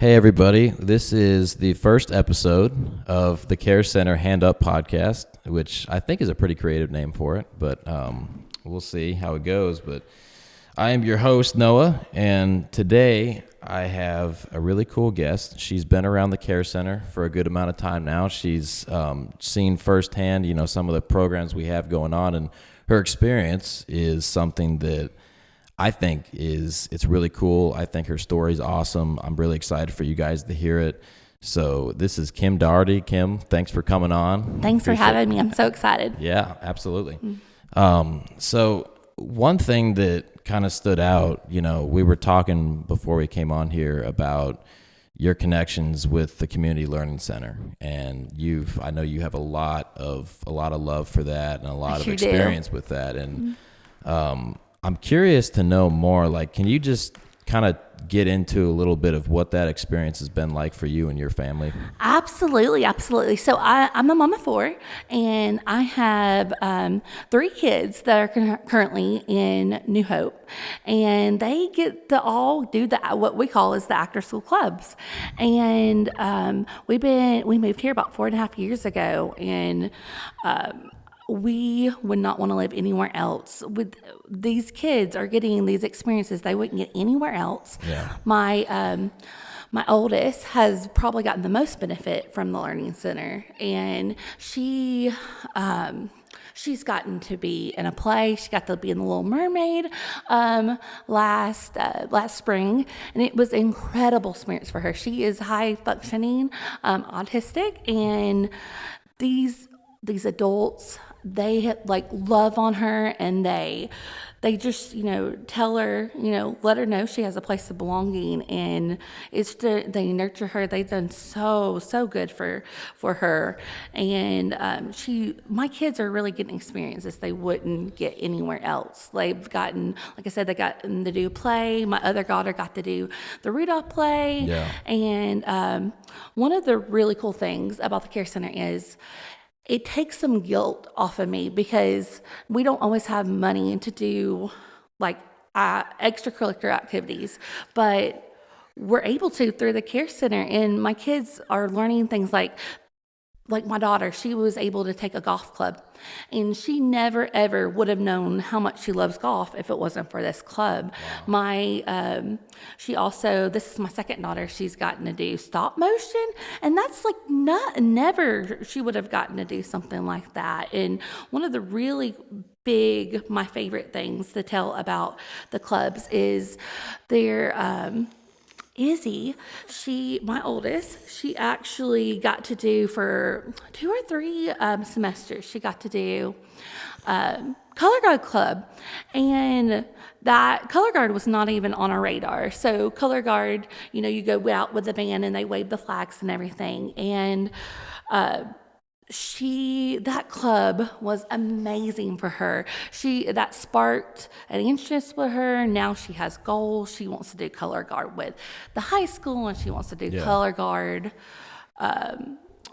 Hey, everybody. This is the first episode of the Care Center Hand Up podcast, which I think is a pretty creative name for it, but we'll see how it goes. But I am your host, Noah, and today I have a really cool guest. She's been around the Care Center for a good amount of time now. She's seen firsthand, some of the programs we have going on, and her experience is something that I think it's really cool. I think her story's awesome. I'm really excited for you guys to hear it. So this is Kim Daugherty. Kim, thanks for coming on. Thanks for having me. I'm so excited. Yeah, absolutely. So one thing that kind of stood out, we were talking before we came on here about your connections with the Community Learning Center, and I know you have a lot of love for that and a lot of experience with that, and I'm curious to know more, can you just kind of get into a little bit of what that experience has been like for you and your family? Absolutely. So I'm a mom of four, and I have 3 kids that are currently in New Hope, and they get to all do what we call is the after school clubs. And we moved here about 4.5 years ago, and we would not want to live anywhere else. With these kids are getting these experiences they wouldn't get anywhere else. Yeah. My oldest has probably gotten the most benefit from the Learning Center, and she's gotten to be in a play. She got to be in The Little Mermaid last spring, and it was an incredible experience for her. She is high functioning, autistic, and these adults, they love on her, and they just tell her, let her know she has a place of belonging, and they nurture her. They've done so good for her, and my kids are really getting experiences they wouldn't get anywhere else. They've gotten, like I said, they got to do play. My other daughter got to do the Rudolph play. Yeah. And one of the really cool things about the Care Center is it takes some guilt off of me, because we don't always have money to do extracurricular activities, but we're able to through the Care Center. And my kids are learning things like my daughter, she was able to take a golf club, and she never ever would have known how much she loves golf if it wasn't for this club. Wow. This is my second daughter. She's gotten to do stop motion, and that's never she would have gotten to do something like that. And one of the really my favorite things to tell about the clubs is Izzy, my oldest, she actually got to do for 2 or 3 semesters, she got to do Color Guard Club, and that Color Guard was not even on our radar. So Color Guard, you go out with the band and they wave the flags and everything, and that club was amazing for her. That sparked an interest with her. Now she has goals. She wants to do Color Guard with the high school, and she wants to do Color Guard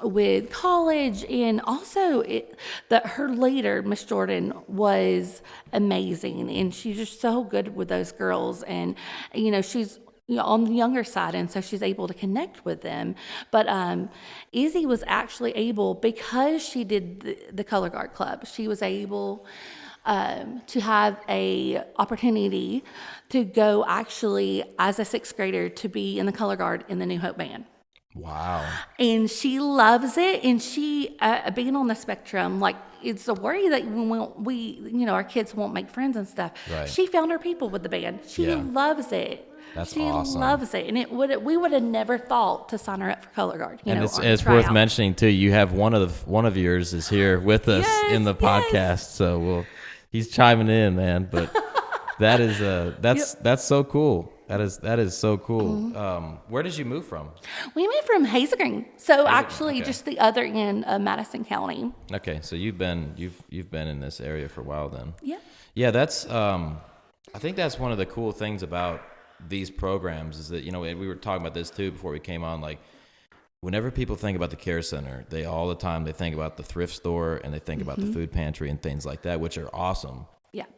with college. And also her leader, Miss Jordan, was amazing, and she's just so good with those girls. And she's on the younger side, and so she's able to connect with them. But Izzy was actually able, because she did the Color Guard Club, she was able to have a opportunity to go actually as a 6th grader to be in the Color Guard in the New Hope Band. Wow. And she loves it, and she being on the spectrum, it's a worry that we our kids won't make friends and stuff. Right. She found her people with the band. She loves it. That's awesome. She loves it, and we would have never thought to sign her up for Color Guard. It's worth mentioning too. You have one of yours is here with us in the podcast, so he's chiming in, man. But that is that's so cool. That is so cool. Mm-hmm. Where did you move from? We moved from Hazel Green, so actually just the other end of Madison County. Okay, so you've been in this area for a while then. Yeah. Yeah, that's I think that's one of the cool things about these programs is that, we were talking about this too before we came on, whenever people think about the Care Center, they all the time, they think about the thrift store, and they think about the food pantry and things like that, which are awesome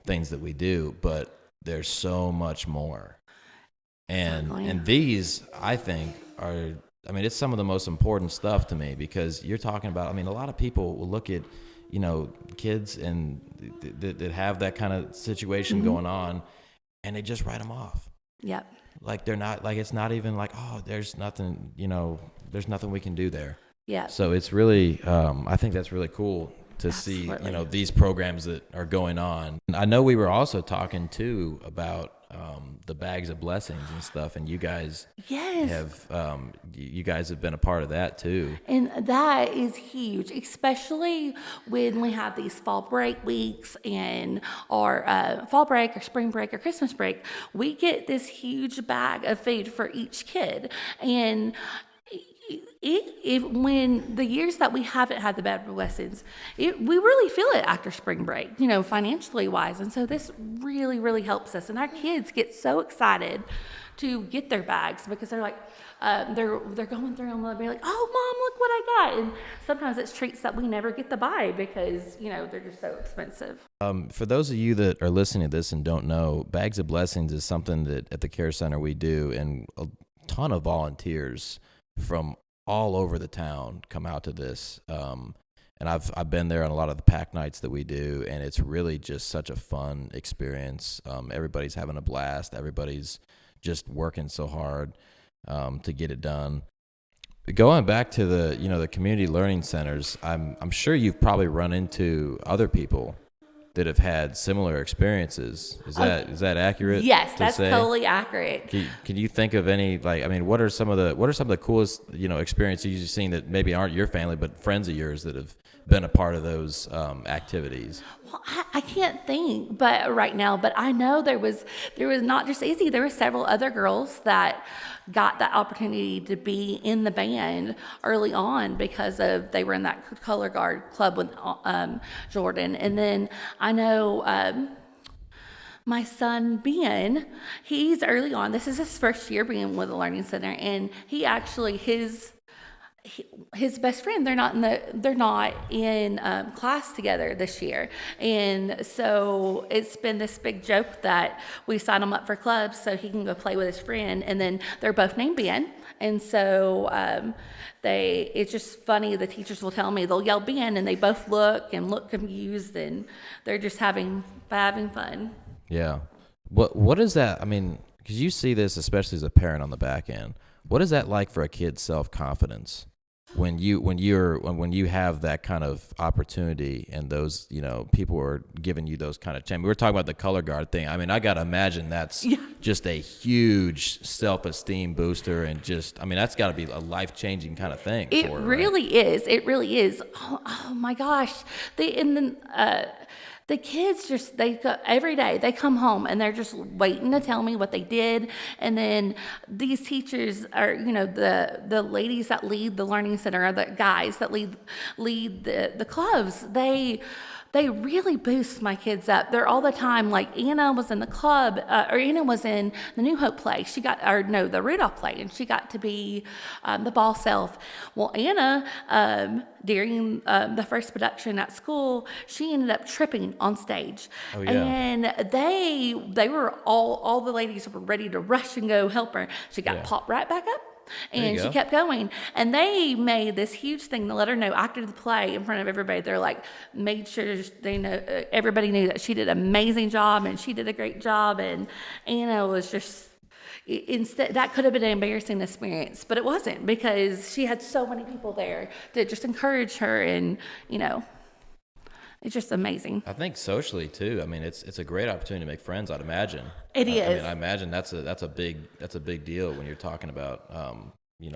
things that we do, but there's so much more. And these, I think, are, I mean, it's some of the most important stuff to me, because you're talking about, I mean, a lot of people will look at, kids and that have that kind of situation going on, and they just write them off. Yep. Like they're not, like it's not even like, oh, there's nothing, there's nothing we can do there. Yeah. So it's really, I think that's really cool to Absolutely. see, these programs that are going on. And I know we were also talking too about the bags of blessings and stuff, and you guys Yes. have been a part of that too. And that is huge, especially when we have these fall break weeks and our fall break or spring break or Christmas break. We get this huge bag of food for each kid. And when the years that we haven't had the bad lessons, we really feel it after spring break, financially wise. And so this really, really helps us. And our kids get so excited to get their bags, because they're like, they're going through them and they'll be like, oh, Mom, look what I got. And sometimes it's treats that we never get to buy because, they're just so expensive. For those of you that are listening to this and don't know, Bags of Blessings is something that at the Care Center we do, and a ton of volunteers from all over the town come out to this. And I've been there on a lot of the pack nights that we do, and it's really just such a fun experience. Everybody's having a blast. Everybody's just working so hard to get it done. Going back to the community learning centers, I'm sure you've probably run into other people that have had similar experiences. Is that accurate? Yes, to that's say? totally accurate. Can you think of any, what are some of the coolest experiences you've seen that maybe aren't your family but friends of yours that have been a part of those activities? Well, I can't think, but right now, but I know there was not just Izzy. There were several other girls that got that opportunity to be in the band early on because they were in that color guard club with Jordan. And then I know my son Ben, he's early on. This is his first year being with the Learning Center, and he actually his best friend, they're not in class together this year. And so it's been this big joke that we sign him up for clubs so he can go play with his friend, and then they're both named Ben. And so it's just funny, the teachers will tell me, they'll yell Ben, and they both look confused, and they're just having fun. Yeah. What is that? I mean, because you see this, especially as a parent on the back end, what is that like for a kid's self-confidence when you have that kind of opportunity and those people are giving you those kind of chances? We were talking about the color guard thing. I mean, I gotta imagine that's just a huge self-esteem booster, and that's got to be a life-changing kind of thing. It really is. It really is. Oh my gosh! The kids every day they come home and they're just waiting to tell me what they did. And then these teachers are, the ladies that lead the Learning Center, or the guys that lead the clubs, they really boost my kids up. They're all the time, like Anna was in the club, or Anna was in the New Hope play. The Rudolph play, and she got to be the boss elf. Well, Anna, during the first production at school, she ended up tripping on stage. Oh, yeah. And they were all the ladies were ready to rush and go help her. She got popped right back up. And she kept going. And they made this huge thing to let her know after the play in front of everybody. They're like, made sure everybody knew that she did an amazing job and she did a great job. And Anna was just, instead, that could have been an embarrassing experience, but it wasn't, because she had so many people there to just encourage her. And, it's just amazing. I think socially too. I mean, it's a great opportunity to make friends, I'd imagine. It is. I mean, I imagine that's a big deal when you're talking about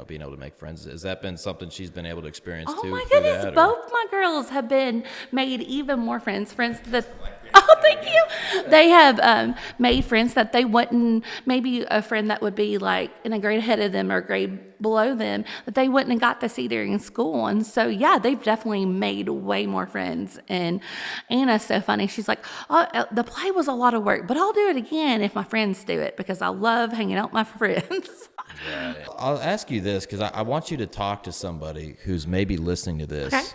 being able to make friends. Has that been something she's been able to experience too? Oh my goodness, that, both my girls have been made even more friends that oh, thank you. They have made friends that they wouldn't, maybe a friend that would be like in a grade ahead of them or a grade below them, that they wouldn't have got to see during school. And so, yeah, they've definitely made way more friends. And Anna's so funny. She's like, oh, the play was a lot of work, but I'll do it again if my friends do it, because I love hanging out with my friends. Right. I'll ask you this, because I want you to talk to somebody who's maybe listening to this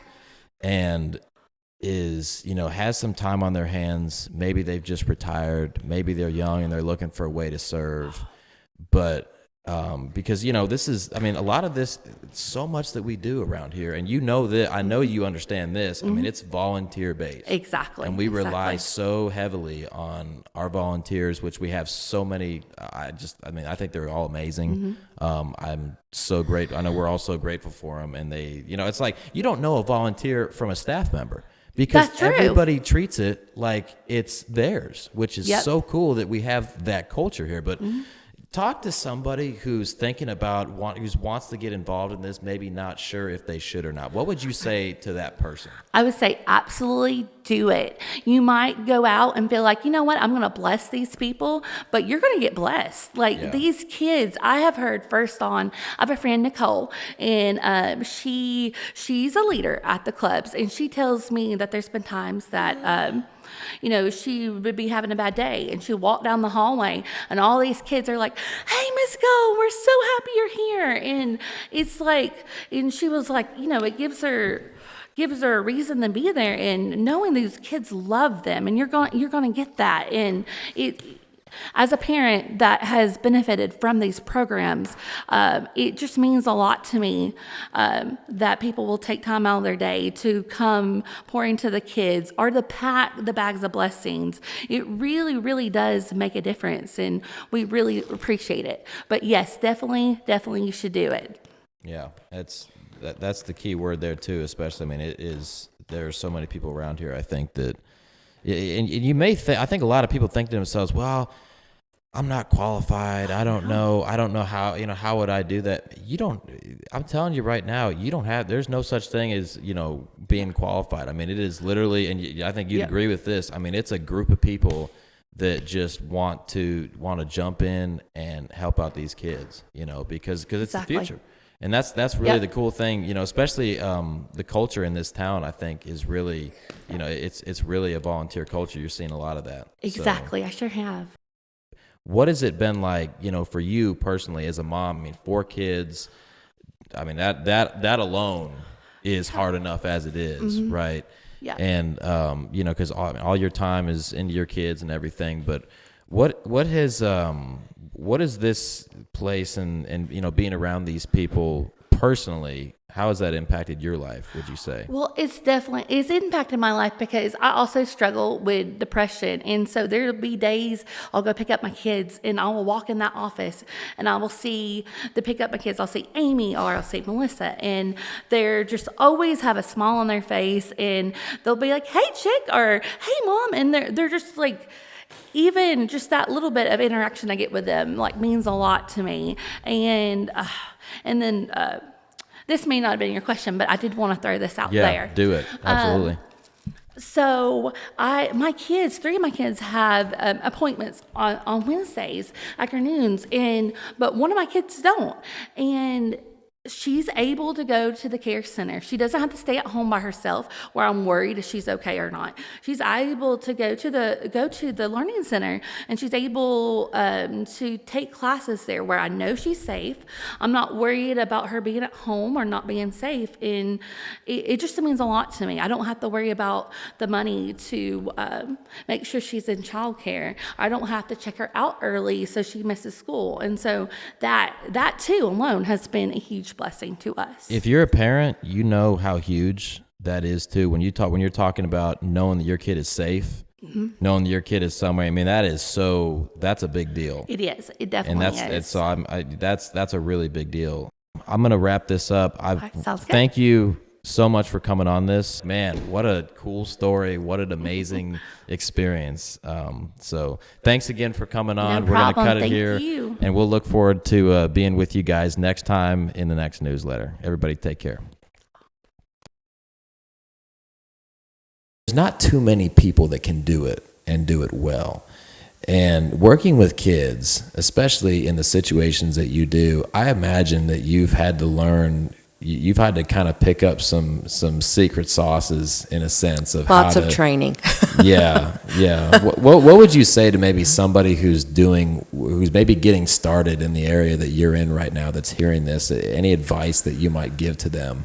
and has some time on their hands. Maybe they've just retired. Maybe they're young and they're looking for a way to serve. But Because, you know, this is, I mean, a lot of this, so much that we do around here, and you know that, I know you understand this. I mean, it's volunteer based. Exactly. And we rely so heavily on our volunteers, which we have so many. I think they're all amazing. I'm so great. I know we're all so grateful for them. And they, you know, it's like, you don't know a volunteer from a staff member. Because everybody treats it like it's theirs, which is so cool that we have that culture here. But talk to somebody who's thinking about, who wants to get involved in this, maybe not sure if they should or not. What would you say to that person? I would say absolutely do it. You might go out and feel like, you know what, I'm going to bless these people, but you're going to get blessed. Like these kids, I have heard I have a friend, Nicole, and she's a leader at the clubs, and she tells me that there's been times that, you know, she would be having a bad day and she'd walk down the hallway and all these kids are like, hey, Miss Go, we're so happy you're here. And it's like, and she was like, you know, it gives her a reason to be there, and knowing these kids love them, and you're going to get that. And as a parent that has benefited from these programs, it just means a lot to me that people will take time out of their day to come pour into the kids or to pack the bags of blessings. It really, really does make a difference, and we really appreciate it. But yes, definitely you should do it. Yeah, that's the key word there too, especially, I mean, there are so many people around here, I think, that, and you may think, I think a lot of people think to themselves, well, I'm not qualified. I don't know how, you know, how would I do that? I'm telling you right now, there's no such thing as, you know, being qualified. I mean, it is literally, and I think you'd agree with this. I mean, it's a group of people that just want to jump in and help out these kids, you know, because it's the future. And that's really the cool thing, you know, especially the culture in this town, I think, is really, you know, it's really a volunteer culture. You're seeing a lot of that. Exactly. So, I sure have. what has it been like, you know, for you personally as a mom? I mean, 4 kids, I mean, that alone is hard enough as it is, right? Yeah. And, you know, because all your time is into your kids and everything, but what is this place and you know, being around these people personally, how has that impacted your life, would you say? Well, it's impacted my life because I also struggle with depression. And so there'll be days I'll go pick up my kids and I will walk in that office and I will see pick up my kids. I'll see Amy or I'll see Melissa, and they're just always have a smile on their face, and they'll be like, hey, chick, or hey, mom. And they're just like, even just that little bit of interaction I get with them, like, means a lot to me. And then, this may not have been your question, but I did want to throw this out there. Yeah, do it. Absolutely. So 3 of my kids have appointments on Wednesdays afternoons, but one of my kids don't. And she's able to go to the care center. She doesn't have to stay at home by herself where I'm worried if she's okay or not. She's able to go to the learning center, and she's able to take classes there where I know she's safe. I'm not worried about her being at home or not being safe, and it just means a lot to me. I don't have to worry about the money to make sure she's in childcare. I don't have to check her out early so she misses school. And so that too alone has been a huge blessing to us. If you're a parent, you know how huge that is too. When you're talking about knowing that your kid is safe, knowing that your kid is somewhere, I mean, that's a big deal. It is. It definitely is. That's a really big deal. I'm going to wrap this up. Sounds good. Thank you so much for coming on this. Man, what a cool story. What an amazing experience. So thanks again for coming on. No problem. We're going to cut it Thank here. you. And we'll look forward to being with you guys next time in the next newsletter. Everybody take care. There's not too many people that can do it and do it well. And working with kids, especially in the situations that you do, I imagine that you've had to kind of pick up some secret sauces in a sense of lots of training. Yeah. What would you say to maybe somebody who's maybe getting started in the area that you're in right now that's hearing this? Any advice that you might give to them,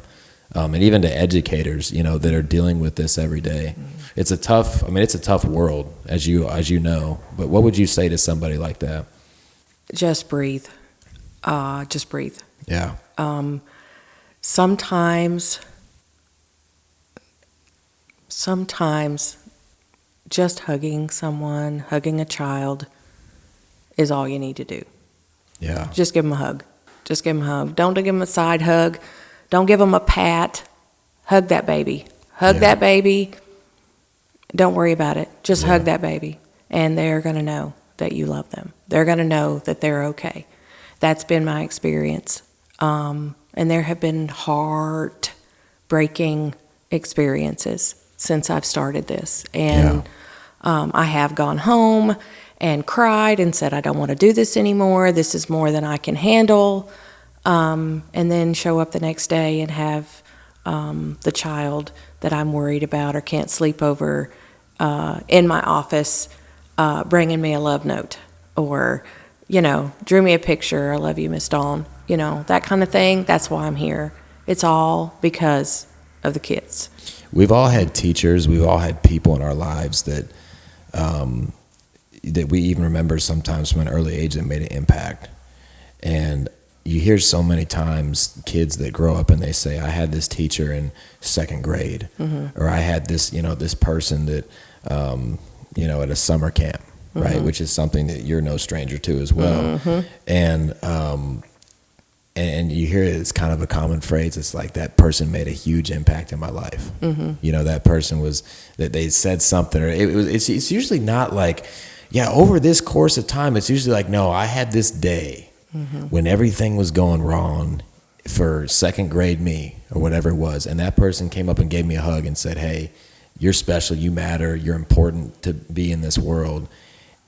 and even to educators, you know, that are dealing with this every day? It's a tough world, as you know. But what would you say to somebody like that? Just breathe. just breathe. Yeah. Sometimes just hugging someone, hugging a child is all you need to do. Yeah. Just give them a hug. Just give them a hug. Don't give them a side hug. Don't give them a pat. Hug that baby. Hug that baby. Don't worry about it. Just hug that baby. And they're going to know that you love them. They're going to know that they're okay. That's been my experience. And there have been heart-breaking experiences since I've started this. And I have gone home and cried and said, I don't want to do this anymore. This is more than I can handle. And then show up the next day and have the child that I'm worried about or can't sleep over in my office bringing me a love note or, drew me a picture, I love you, Miss Dawn, that kind of thing. That's why I'm here. It's all because of the kids. We've all had teachers, we've all had people in our lives that we even remember sometimes from an early age that made an impact. And you hear so many times kids that grow up and they say, I had this teacher in second grade, or I had this, this person that, at a summer camp, right? Which is something that you're no stranger to as well. And you hear it's kind of a common phrase. It's like that person made a huge impact in my life. That person that they said something, or it's usually not like, over this course of time, it's usually like, no, I had this day when everything was going wrong for second grade me or whatever it was. And that person came up and gave me a hug and said, hey, you're special, you matter, you're important to be in this world.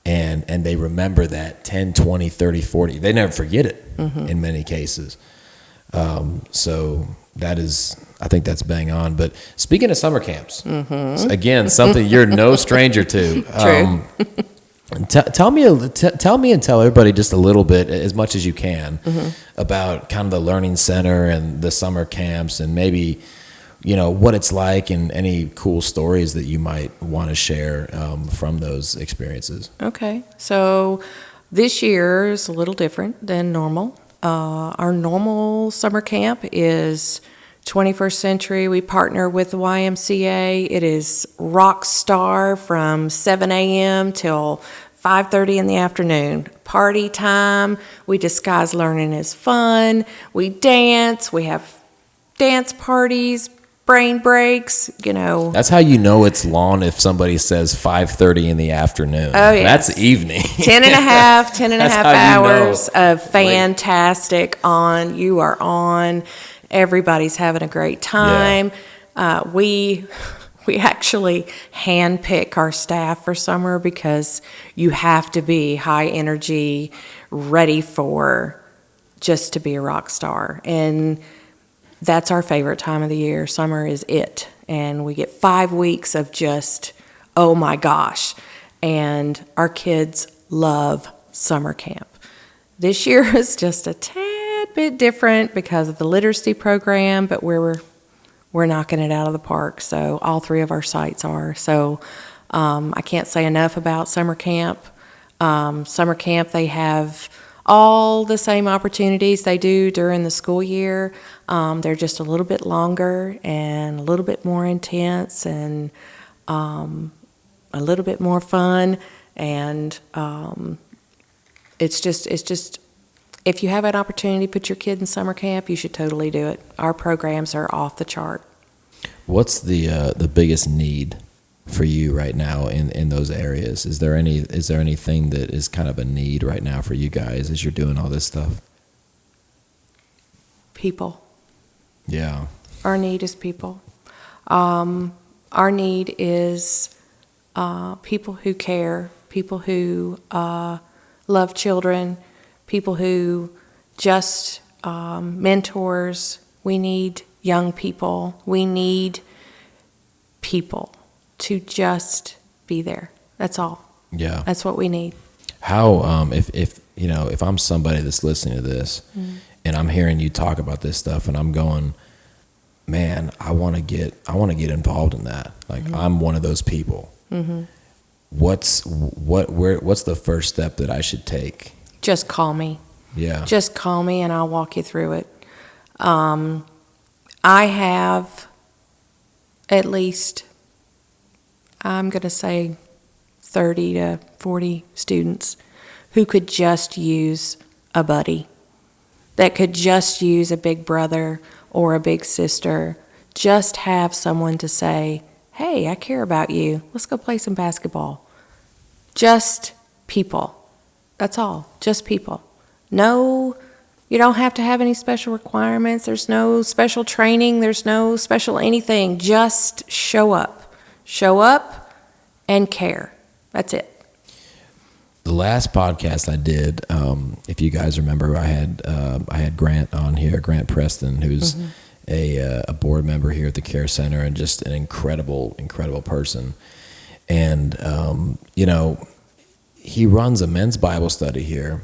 And they remember that 10, 20, 30, 40. They never forget it in many cases. So that is, I think that's bang on. But speaking of summer camps, again, something you're no stranger to. True. Tell me and tell everybody just a little bit, as much as you can, about kind of the learning center and the summer camps, and maybe what it's like and any cool stories that you might want to share from those experiences. Okay, so this year is a little different than normal. Our normal summer camp is 21st Century. We partner with the YMCA. It is rock star from 7 a.m. till 5:30 in the afternoon. Party time. We disguise learning as fun. We dance. We have dance parties, brain breaks, That's how you know it's long if somebody says 5:30 in the afternoon. Oh, yes. That's evening. 10 and a half hours you know. of fantastic on. You are on. Everybody's having a great time. We actually handpick our staff for summer because you have to be high energy, ready for just to be a rock star. And that's our favorite time of the year. Summer is it. And we get 5 weeks of just, oh my gosh. And our kids love summer camp. This year is just a tad bit different because of the literacy program, but we're knocking it out of the park. So all 3 of our sites are. So I can't say enough about summer camp. Summer camp, they have all the same opportunities they do during the school year. They're just a little bit longer and a little bit more intense and a little bit more fun. And it's just if you have an opportunity to put your kid in summer camp, you should totally do it. Our programs are off the chart. What's the biggest need for you right now in those areas? Is there anything that is kind of a need right now for you guys as you're doing all this stuff? People. Yeah. Our need is people. Our need is people who care, people who love children, people who just mentors. We need young people. We need people to just be there. That's all. Yeah. That's what we need. How if I'm somebody that's listening to this and I'm hearing you talk about this stuff and I'm going, man, I want to get involved in that. Like I'm one of those people. What's the first step that I should take? Just call me. Yeah. Just call me and I'll walk you through it. I have at least, I'm going to say 30 to 40 students who could just use a buddy, that could just use a big brother or a big sister, just have someone to say, hey, I care about you. Let's go play some basketball. Just people. That's all. Just people. No, you don't have to have any special requirements. There's no special training. There's no special anything. Just show up. Show up and care. That's it. The last podcast I did, if you guys remember, I had Grant on here, Grant Preston, who's a board member here at the Care Center, and just an incredible person. And he runs a men's Bible study here.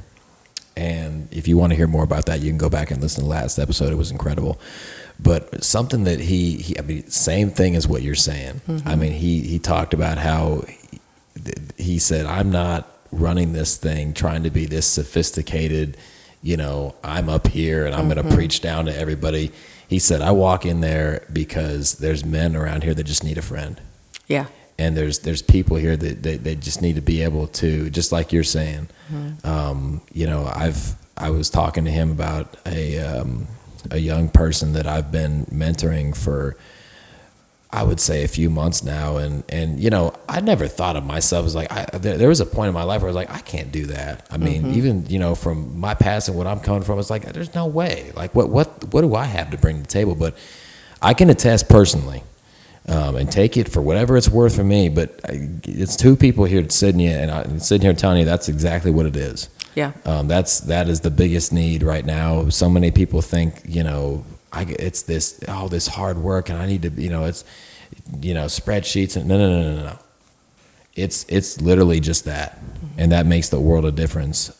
And if you want to hear more about that, you can go back and listen to the last episode. It was incredible. But something that he I mean, same thing as what you're saying. I mean, he talked about how he said, I'm not running this thing trying to be this sophisticated, I'm up here and I'm going to preach down to everybody. He said, I walk in there because there's men around here that just need a friend. Yeah. And there's people here that they just need to be able to, just like you're saying. I was talking to him about a young person that I've been mentoring for, I would say, a few months now, and I never thought of myself as like, there was a point in my life where I was like, I can't do that. I mean, even from my past and what I'm coming from, it's like, there's no way. Like, what do I have to bring to the table? But I can attest personally. And take it for whatever it's worth for me. But it's two people here sitting here, and I'm sitting here telling you that's exactly what it is. Yeah. That is the biggest need right now. So many people think, it's this hard work, and I need to, it's, spreadsheets. And no. It's literally just that, and that makes the world of difference.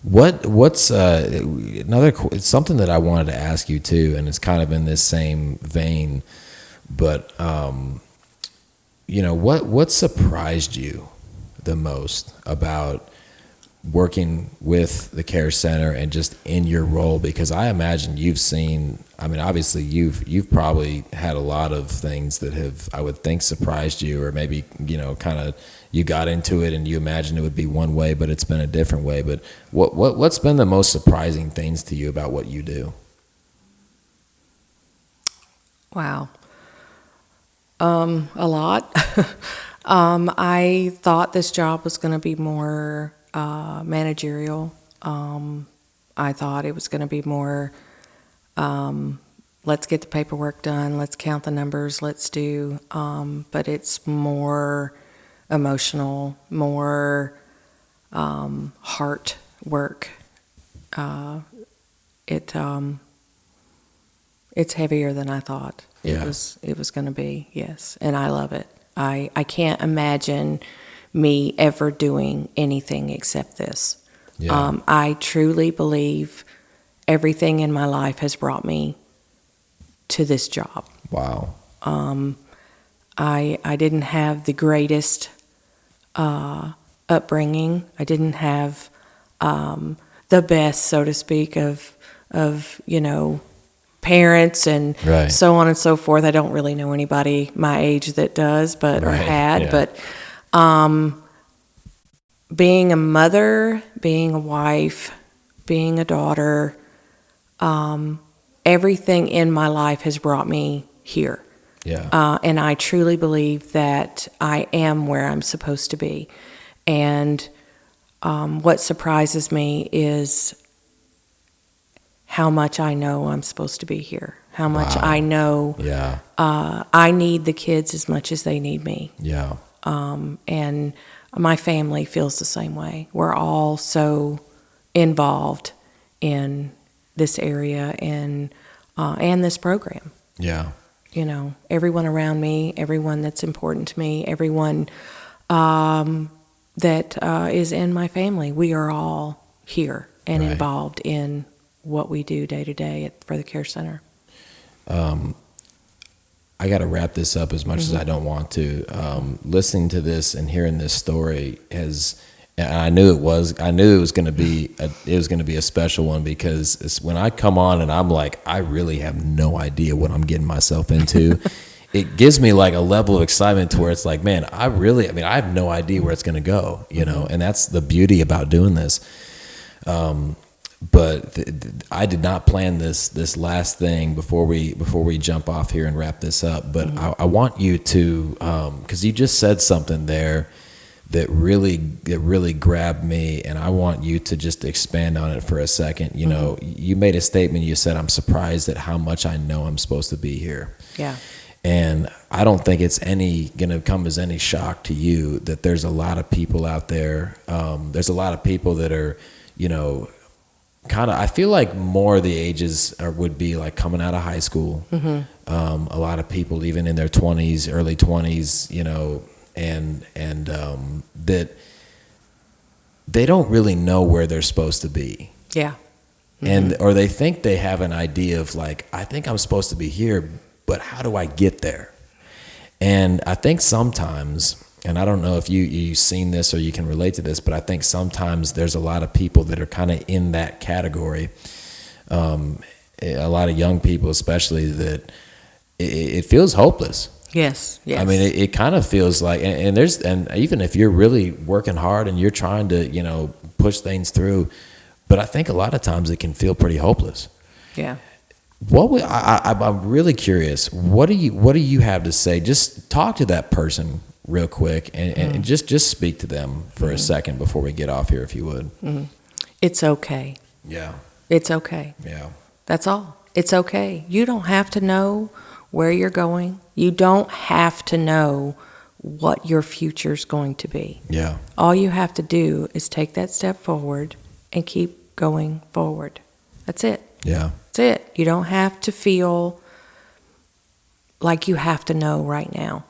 What's it's something that I wanted to ask you too, and it's kind of in this same vein, but what surprised you the most about working with the Care Center and just in your role? Because I imagine you've seen, obviously you've probably had a lot of things that have, I would think, surprised you, or maybe, kind of you got into it and you imagined it would be one way, but it's been a different way. But what's been the most surprising things to you about what you do? Wow. A lot. I thought this job was going to be more managerial. I thought it was going to be more, let's get the paperwork done, let's count the numbers, let's do, but it's more emotional, more heart work. It's heavier than I thought it was going to be. Yes, and I love it. I can't imagine me ever doing anything except this. Yeah. I truly believe everything in my life has brought me to this job. Wow. I didn't have the greatest upbringing. I didn't have the best, so to speak, of parents and so on and so forth. I don't really know anybody my age that does, but or had. Yeah. But being a mother, being a wife, being a daughter, everything in my life has brought me here. Yeah. And I truly believe that I am where I'm supposed to be. And what surprises me is how much I know I'm supposed to be here. How much I know I need the kids as much as they need me. Yeah. And my family feels the same way. We're all so involved in this area and this program. Yeah. Everyone around me, everyone that's important to me, everyone that is in my family, we are all here and involved in what we do day to day for the Care Center. I got to wrap this up as much as I don't want to. Listening to this and hearing this story has And I knew it was going to be a special one, because it's when I come on and I'm like, I really have no idea what I'm getting myself into. It gives me like a level of excitement to where it's like, man, I have no idea where it's going to go, you know, and that's the beauty about doing this. But I did not plan this last thing before we jump off here and wrap this up. But I want you to, because you just said something there that really grabbed me, and I want you to just expand on it for a second. You know, you made a statement. You said, "I'm surprised at how much I know I'm supposed to be here." Yeah. And I don't think it's gonna come as any shock to you that there's a lot of people out there. There's a lot of people that are, you know, kind of. I feel like more of the ages would be like coming out of high school. A lot of people, even in their 20s, early 20s, you know. And that they don't really know where they're supposed to be. Yeah. Or they think they have an idea of like, I think I'm supposed to be here, but how do I get there? And I think sometimes, and I don't know if you've seen this or you can relate to this, but I think sometimes there's a lot of people that are kind of in that category. A lot of young people, especially, that it feels hopeless. Yes. I mean, it kind of feels like, and even if you're really working hard and you're trying to, you know, push things through, but I think a lot of times it can feel pretty hopeless. Yeah. I'm really curious. What do you have to say? Just talk to that person real quick and just speak to them for a second before we get off here, if you would. It's okay. Yeah. It's okay. Yeah. That's all. It's okay. You don't have to know where you're going. You don't have to know what your future's going to be. Yeah. All you have to do is take that step forward and keep going forward. That's it. Yeah. That's it. You don't have to feel like you have to know right now.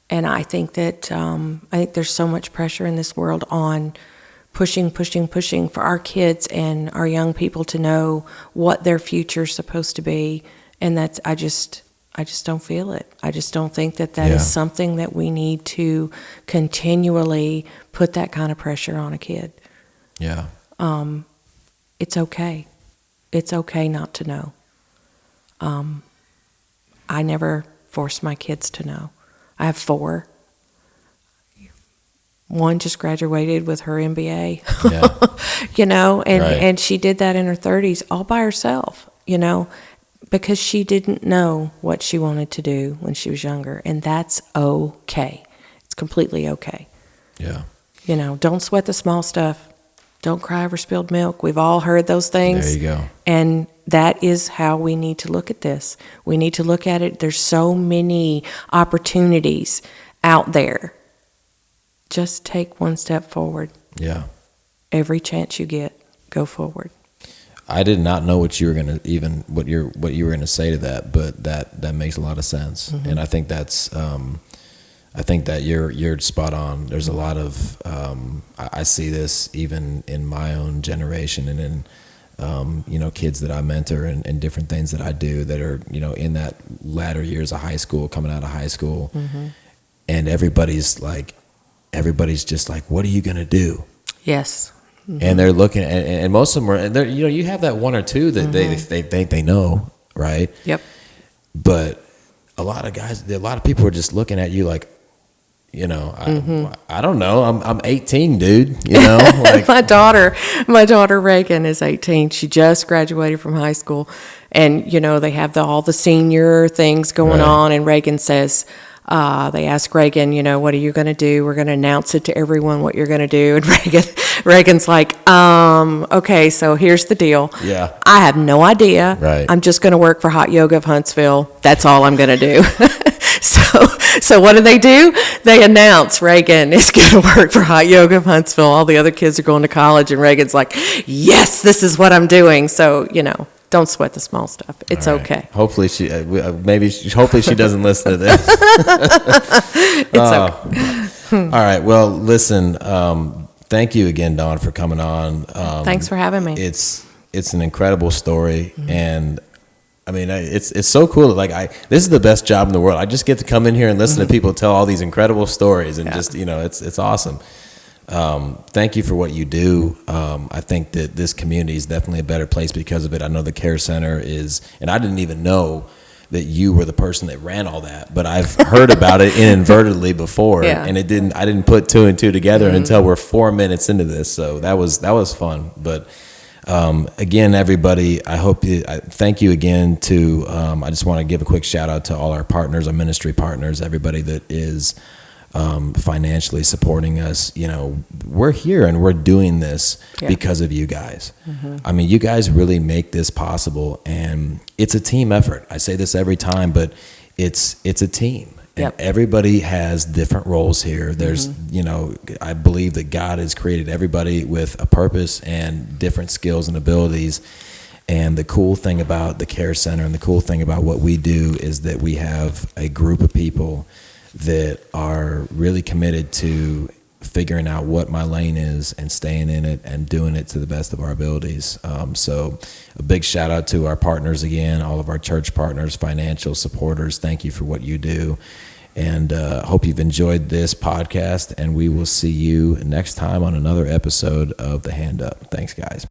And I think that there's so much pressure in this world on pushing for our kids and our young people to know what their future's supposed to be. And that's, I just don't feel it. I just don't think that is something that we need to continually put that kind of pressure on a kid. Yeah. It's okay. It's okay not to know. I never force my kids to know. I have 4. One just graduated with her MBA, you know, and she did that in her 30s all by herself, you know, because she didn't know what she wanted to do when she was younger. And that's okay. It's completely okay. Yeah. You know, don't sweat the small stuff. Don't cry over spilled milk. We've all heard those things. There you go. And that is how we need to look at this. We need to look at it. There's so many opportunities out there. Just take one step forward. Yeah. Every chance you get, go forward. I did not know what you were gonna what you were gonna say to that, but that makes a lot of sense, and I think that's I think that you're spot on. There's a lot of I see this even in my own generation and in you know, kids that I mentor and different things that I do that are, you know, in that latter years of high school, coming out of high school, and everybody's just like, what are you gonna do? Yes. And they're looking, and most of them are, and they're, you know, you have that one or two that they think they know, right? Yep. But a lot of people are just looking at you like, you know, I don't know. I'm 18, dude. You know, like my daughter Reagan is 18. She just graduated from high school, and you know they have all the senior things going on. And Reagan says, they ask Reagan, you know, what are you going to do? We're going to announce it to everyone what you're going to do. And Reagan's like, okay, so here's the deal. Yeah. I have no idea. Right. I'm just going to work for Hot Yoga of Huntsville. That's all I'm going to do. So what do? They announce Reagan is going to work for Hot Yoga of Huntsville. All the other kids are going to college, and Reagan's like, yes, this is what I'm doing. So, you know, don't sweat the small stuff. It's okay. Hopefully she doesn't listen to this. It's okay. All right. Well, listen, thank you again, Dawn, for coming on. Thanks for having me. It's an incredible story, and I mean, it's so cool. Like this is the best job in the world. I just get to come in here and listen to people tell all these incredible stories, and just, you know, it's awesome. Thank you for what you do. I think that this community is definitely a better place because of it. I know the Care Center is, and I didn't even know that you were the person that ran all that, but I've heard about it inadvertently before, Yeah. and I didn't put two and two together until we're 4 minutes into this. So that was fun. But again, everybody, I thank you again to, I just want to give a quick shout out to all our partners, our ministry partners, everybody that is financially supporting us. You know, we're here and we're doing this because of you guys. I mean, you guys really make this possible, and it's a team effort. I say this every time, but it's a team. And everybody has different roles here. There's, you know, I believe that God has created everybody with a purpose and different skills and abilities. And the cool thing about the Care Center and the cool thing about what we do is that we have a group of people that are really committed to figuring out what my lane is and staying in it and doing it to the best of our abilities. So a big shout out to our partners again, all of our church partners, financial supporters. Thank you for what you do. And hope you've enjoyed this podcast, and we will see you next time on another episode of The Hand Up. Thanks, guys.